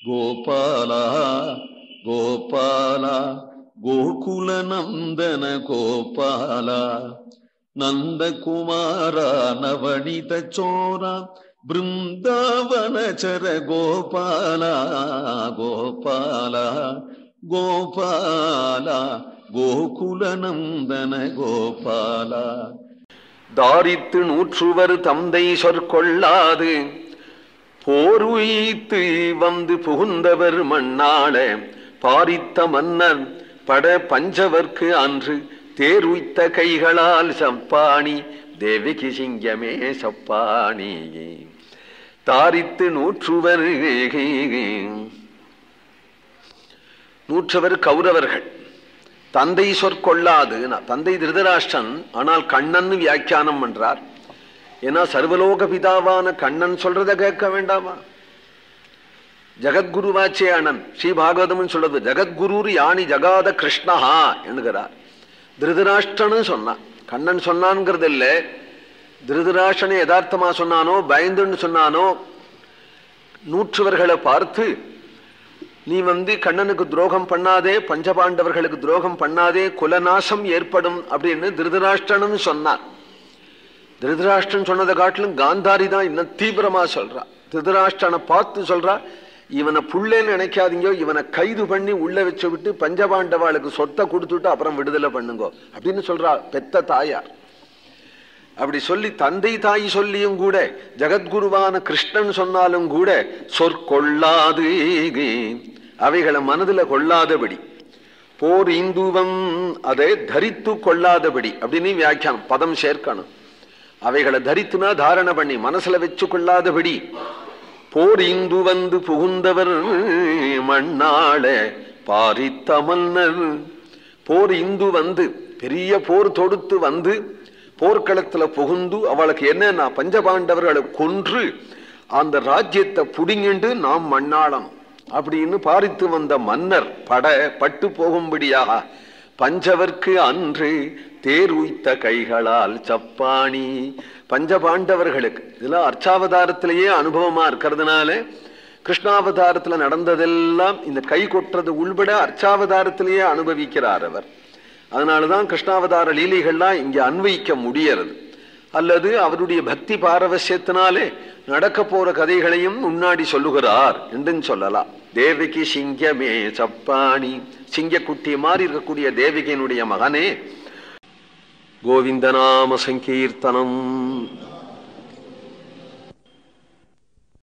கோபாலா கோபாலா கோகுல நந்தன கோபாலா நந்தகுமாரா நவனித சோரா பிருந்தாவனச்சர கோபாலா கோபாலா கோபாலா கோகுல நந்தன கோபாலா. தாரித்து நூற்றுவர் தந்தை சொற்கொள்ளாது போர் உய்த்து வந்து புகுந்தவர் மண்ணாள பாரித்த மன்னர் பட பஞ்சவர்க்கு அன்று தேர் உய்த்த கைகளால் சப்பாணி தேவிகி சிங்கமே சப்பாணி. தாரித்து நூற்றுவர் கௌரவர்கள் தந்தை சொற்கொள்ளாது. தந்தை திருதராஷ்டிரன், ஆனால் கண்ணன் வியாக்கியானம் பண்றார். ஏன்னா சர்வலோக பிதாவான கண்ணன் சொல்றத கேட்க வேண்டாமா? ஜகத்குருவாச்சே அண்ணன். ஸ்ரீ பாகவதம் சொல்றது ஜகத்குரு யானி ஜகாத கிருஷ்ணஹா என்கிறார். திருதராஷ்டிரன்னு சொன்னான். கண்ணன் சொன்னான்ங்கிறது இல்ல. திருதராஷ்டிரனை யதார்த்தமா சொன்னானோ பயந்துன்னு சொன்னானோ, நூற்றுவர்களை பார்த்து நீ கண்ணனுக்கு துரோகம் பண்ணாதே, பஞ்சபாண்டவர்களுக்கு துரோகம் பண்ணாதே, குலநாசம் ஏற்படும் அப்படின்னு திருதராஷ்டிரன்னு சொன்னான். திருதராஷ்டிரன் சொன்னதை காட்டிலும் காந்தாரி தான் இன்னும் தீவிரமா சொல்றா. திருதராஷ்டிரனை பார்த்து சொல்றா, இவனை புள்ளேன்னு நினைக்காதீங்க, இவனை கைது பண்ணி உள்ள வச்சு விட்டு பஞ்சபாண்டவாளுக்கு சொத்தை கொடுத்துட்டு அப்புறம் விடுதலை பண்ணுங்கோ அப்படின்னு சொல்றா பெத்த தாயார். அப்படி சொல்லி தந்தை தாய் சொல்லியும் கூட, ஜகத்குருவான கிருஷ்ணன் சொன்னாலும் கூட சொற்கொள்ளாது, அவைகளை மனதில் கொள்ளாதபடி, போர் இந்துவம் அதை தரித்து கொள்ளாதபடி அப்படின்னு வியாக்கியானம் பதம் சேர்க்கணும். அவைகளை தரித்துனா தாரண பண்ணி மனசுல வச்சு கொள்ளாதபடி, போர் இந்து வந்து புகுந்தவர் மண்ணாள பாரித்த மன்னர். போர் இந்து வந்து பெரிய போர் தொடுத்து வந்து போர்க்களத்துல புகுந்து அவளுக்கு என்னன்னா பஞ்சபாண்டவர்களை கொன்று அந்த ராஜ்யத்தை புடிங்கிண்டு நாம் மண்ணாளம் அப்படின்னு பாரித்து வந்த மன்னர் பட்டு போகும்படியாக பஞ்சவர்க்கு அன்று தேர் உய்த்த கைகளால் சப்பாணி. பஞ்சபாண்டவர்களுக்கு இதெல்லாம் அர்ச்சாவதாரத்திலேயே அனுபவமா இருக்கிறதுனால கிருஷ்ணாவதாரத்துல நடந்ததெல்லாம் இந்த கை கொட்டுறது உள்பட அர்ச்சாவதாரத்திலேயே அனுபவிக்கிறார் அவர். அதனாலதான் கிருஷ்ணாவதார லீலைகள்லாம் இங்க அன்வைக்க முடியறது. அல்லது அவருடைய பக்தி பாரவசியத்தினாலே நடக்க போற கதைகளையும் முன்னாடி சொல்லுகிறார் என்றும் சொல்லலாம். தேவகி சிங்கமே சப்பாணி, சிங்கக்குட்டி மாறி இருக்கக்கூடிய தேவகியினுடைய மகனே. கோவிந்தநாம சங்கீர்த்தனம்.